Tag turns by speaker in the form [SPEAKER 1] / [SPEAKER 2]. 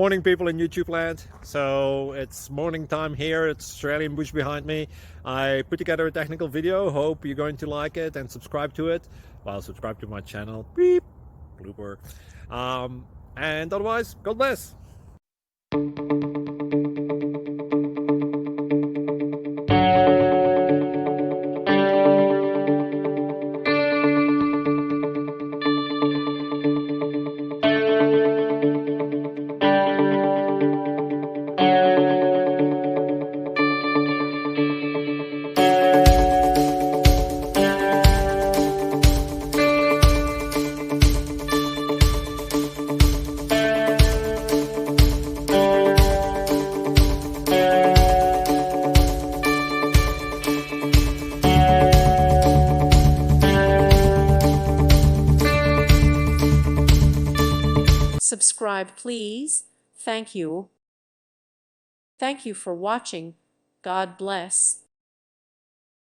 [SPEAKER 1] Morning, people in YouTube land. So it's morning time here. It's Australian bush behind me. I put together a technical video. Hope you're going to like it and subscribe to it. Well, subscribe to my channel. Beep. Blooper. And otherwise, God bless.
[SPEAKER 2] Subscribe, please. Thank you. Thank you for watching. God bless.